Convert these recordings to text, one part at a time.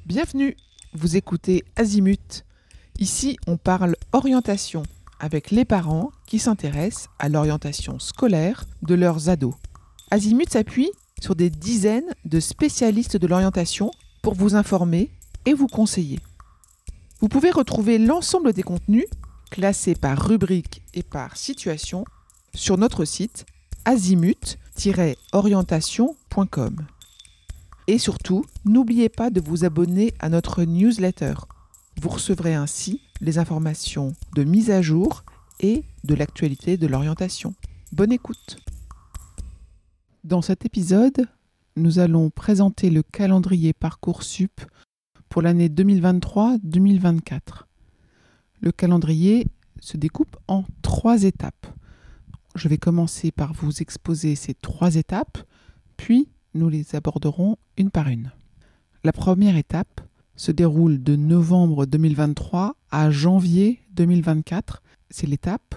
Bienvenue, vous écoutez Azimut. Ici, on parle orientation avec les parents qui s'intéressent à l'orientation scolaire de leurs ados. Azimut s'appuie sur des dizaines de spécialistes de l'orientation pour vous informer et vous conseiller. Vous pouvez retrouver l'ensemble des contenus classés par rubrique et par situation sur notre site azimut-orientation.com. Et surtout, n'oubliez pas de vous abonner à notre newsletter. Vous recevrez ainsi les informations de mise à jour et de l'actualité de l'orientation. Bonne écoute. Dans cet épisode, nous allons présenter le calendrier Parcoursup pour l'année 2023-2024. Le calendrier se découpe en 3 étapes. Je vais commencer par vous exposer ces 3 étapes, puis nous les aborderons une par une. La première étape se déroule de novembre 2023 à janvier 2024. C'est l'étape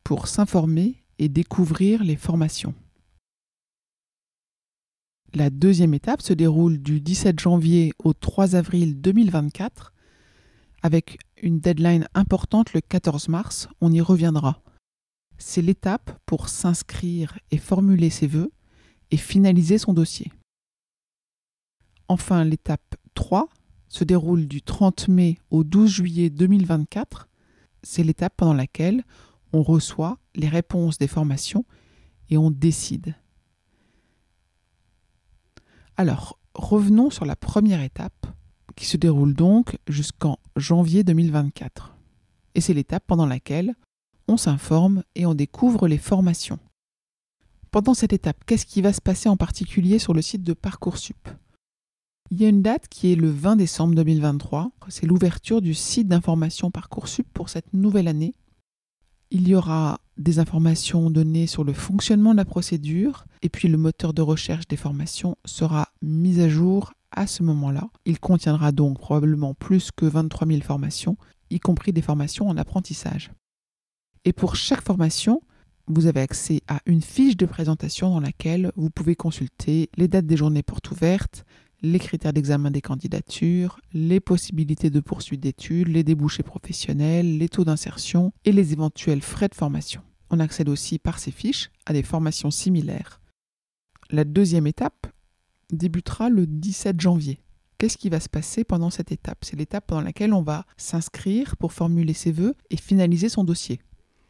pour s'informer et découvrir les formations. La deuxième étape se déroule du 17 janvier au 3 avril 2024 avec une deadline importante le 14 mars. On y reviendra. C'est l'étape pour s'inscrire et formuler ses vœux et finaliser son dossier. Enfin, l'étape 3 se déroule du 30 mai au 12 juillet 2024. C'est l'étape pendant laquelle on reçoit les réponses des formations et on décide. Alors, revenons sur la première étape qui se déroule donc jusqu'en janvier 2024. Et c'est l'étape pendant laquelle on s'informe et on découvre les formations. Pendant cette étape, qu'est-ce qui va se passer en particulier sur le site de Parcoursup ? Il y a une date qui est le 20 décembre 2023. C'est l'ouverture du site d'information Parcoursup pour cette nouvelle année. Il y aura des informations données sur le fonctionnement de la procédure et puis le moteur de recherche des formations sera mis à jour à ce moment-là. Il contiendra donc probablement plus que 23 000 formations, y compris des formations en apprentissage. Et pour chaque formation, vous avez accès à une fiche de présentation dans laquelle vous pouvez consulter les dates des journées portes ouvertes, les critères d'examen des candidatures, les possibilités de poursuite d'études, les débouchés professionnels, les taux d'insertion et les éventuels frais de formation. On accède aussi par ces fiches à des formations similaires. La deuxième étape débutera le 17 janvier. Qu'est-ce qui va se passer pendant cette étape ? C'est l'étape pendant laquelle on va s'inscrire pour formuler ses vœux et finaliser son dossier.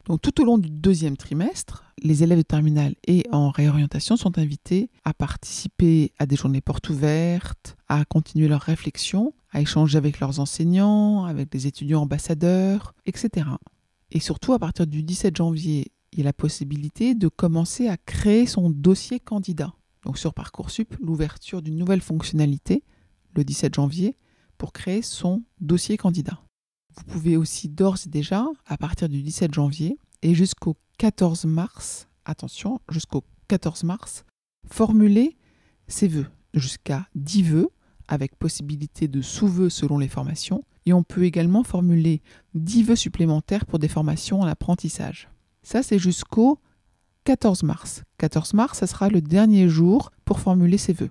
Donc tout au long du deuxième trimestre, les élèves de terminale et en réorientation sont invités à participer à des journées portes ouvertes, à continuer leurs réflexions, à échanger avec leurs enseignants, avec des étudiants ambassadeurs, etc. Et surtout, à partir du 17 janvier, il y a la possibilité de commencer à créer son dossier candidat. Donc sur Parcoursup, l'ouverture d'une nouvelle fonctionnalité, le 17 janvier, pour créer son dossier candidat. Vous pouvez aussi d'ores et déjà, à partir du 17 janvier et jusqu'au 14 mars, attention, jusqu'au 14 mars, formuler ses vœux, jusqu'à 10 vœux, avec possibilité de sous-vœux selon les formations. Et on peut également formuler 10 vœux supplémentaires pour des formations en apprentissage. Ça, c'est jusqu'au 14 mars. 14 mars, ça sera le dernier jour pour formuler ses vœux.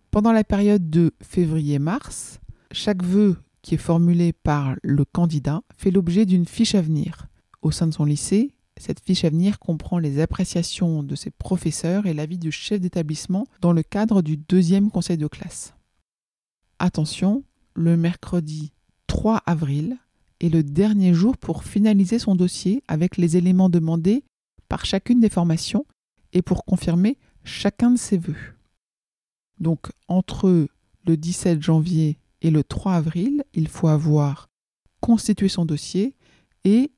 Pendant la période de février-mars, chaque vœu qui est formulé par le candidat fait l'objet d'une fiche à venir. Au sein de son lycée, cette fiche à venir comprend les appréciations de ses professeurs et l'avis du chef d'établissement dans le cadre du 2e conseil de classe. Attention, le mercredi 3 avril est le dernier jour pour finaliser son dossier avec les éléments demandés par chacune des formations et pour confirmer chacun de ses vœux. Donc, entre le 17 janvier et le 3 avril, il faut avoir constitué son dossier et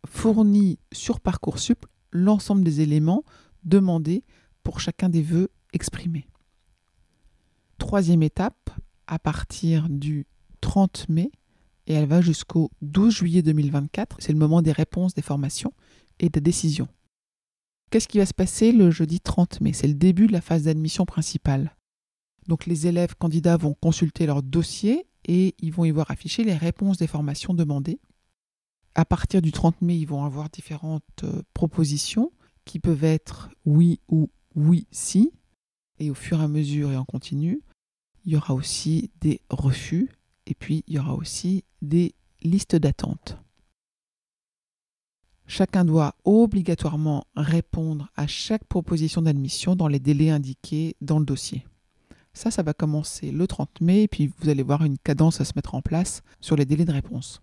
fourni sur Parcoursup l'ensemble des éléments demandés pour chacun des vœux exprimés. Troisième étape, à partir du 30 mai, et elle va jusqu'au 12 juillet 2024, c'est le moment des réponses des formations et des décisions. Qu'est-ce qui va se passer le jeudi 30 mai ? C'est le début de la phase d'admission principale. Donc les élèves candidats vont consulter leur dossier et ils vont y voir afficher les réponses des formations demandées. À partir du 30 mai, ils vont avoir différentes propositions qui peuvent être oui ou oui si. Et au fur et à mesure et en continu, il y aura aussi des refus Et puis, il y aura aussi des listes d'attente. Chacun doit obligatoirement répondre à chaque proposition d'admission dans les délais indiqués dans le dossier. Ça va commencer le 30 mai et puis vous allez voir une cadence à se mettre en place sur les délais de réponse.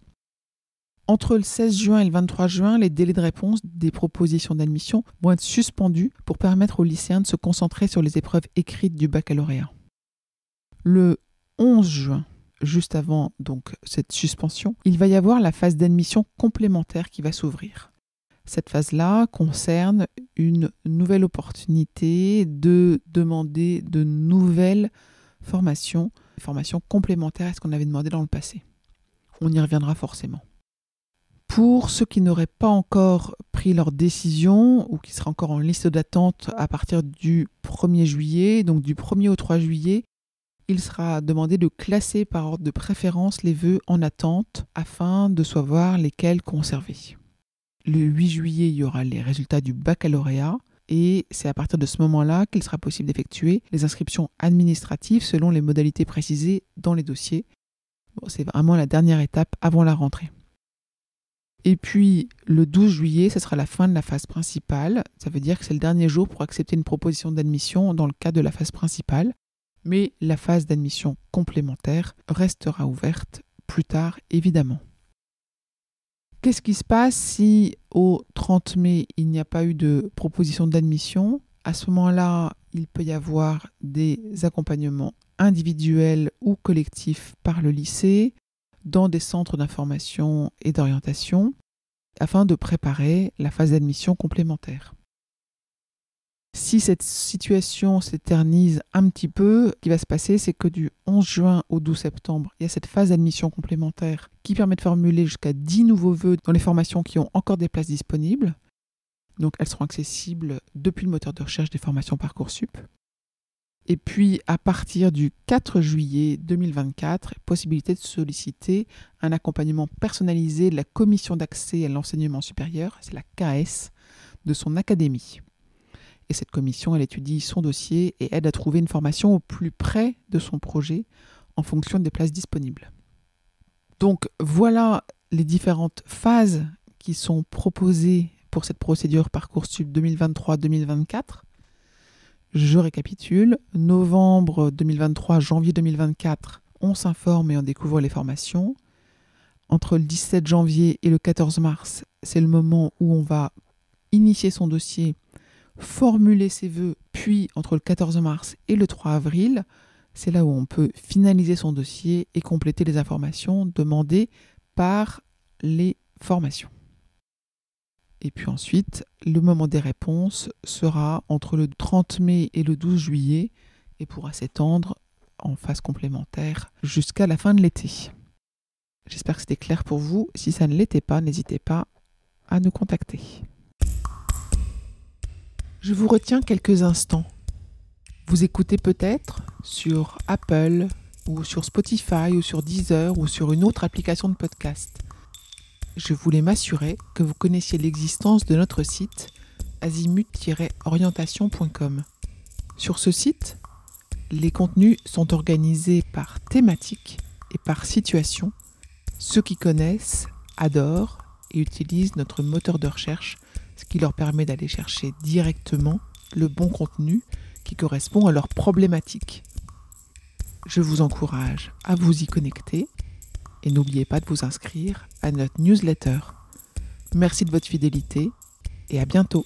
Entre le 16 juin et le 23 juin, les délais de réponse des propositions d'admission vont être suspendus pour permettre aux lycéens de se concentrer sur les épreuves écrites du baccalauréat. Le 11 juin, juste avant donc cette suspension, il va y avoir la phase d'admission complémentaire qui va s'ouvrir. Cette phase-là concerne une nouvelle opportunité de demander de nouvelles formations complémentaires à ce qu'on avait demandé dans le passé. On y reviendra forcément. Pour ceux qui n'auraient pas encore pris leur décision ou qui seraient encore en liste d'attente à partir du 1er juillet, donc du 1er au 3 juillet, il sera demandé de classer par ordre de préférence les vœux en attente afin de savoir lesquels conserver. Le 8 juillet, il y aura les résultats du baccalauréat et c'est à partir de ce moment-là qu'il sera possible d'effectuer les inscriptions administratives selon les modalités précisées dans les dossiers. C'est vraiment la dernière étape avant la rentrée. Et puis, le 12 juillet, ce sera la fin de la phase principale. Ça veut dire que c'est le dernier jour pour accepter une proposition d'admission dans le cadre de la phase principale. Mais la phase d'admission complémentaire restera ouverte plus tard, évidemment. Qu'est-ce qui se passe si au 30 mai, il n'y a pas eu de proposition d'admission ? À ce moment-là, il peut y avoir des accompagnements individuels ou collectifs par le lycée dans des centres d'information et d'orientation afin de préparer la phase d'admission complémentaire. Si cette situation s'éternise un petit peu, ce qui va se passer, c'est que du 11 juin au 12 septembre, il y a cette phase d'admission complémentaire qui permet de formuler jusqu'à 10 nouveaux vœux dans les formations qui ont encore des places disponibles. Donc elles seront accessibles depuis le moteur de recherche des formations Parcoursup. Et puis à partir du 4 juillet 2024, possibilité de solliciter un accompagnement personnalisé de la Commission d'accès à l'enseignement supérieur, c'est la CAES, de son académie. Et cette commission, elle étudie son dossier et aide à trouver une formation au plus près de son projet en fonction des places disponibles. Donc voilà les différentes phases qui sont proposées pour cette procédure Parcoursup 2023-2024. Je récapitule. Novembre 2023, janvier 2024, on s'informe et on découvre les formations. Entre le 17 janvier et le 14 mars, c'est le moment où on va initier son dossier, formuler ses vœux, puis entre le 14 mars et le 3 avril, c'est là où on peut finaliser son dossier et compléter les informations demandées par les formations. Et puis ensuite, le moment des réponses sera entre le 30 mai et le 12 juillet et pourra s'étendre en phase complémentaire jusqu'à la fin de l'été. J'espère que c'était clair pour vous. Si ça ne l'était pas, n'hésitez pas à nous contacter. Je vous retiens quelques instants. Vous écoutez peut-être sur Apple ou sur Spotify ou sur Deezer ou sur une autre application de podcast. Je voulais m'assurer que vous connaissiez l'existence de notre site azimut-orientation.com. Sur ce site, les contenus sont organisés par thématique et par situation. Ceux qui connaissent adorent et utilisent notre moteur de recherche, ce qui leur permet d'aller chercher directement le bon contenu qui correspond à leurs problématiques. Je vous encourage à vous y connecter et n'oubliez pas de vous inscrire à notre newsletter. Merci de votre fidélité et à bientôt.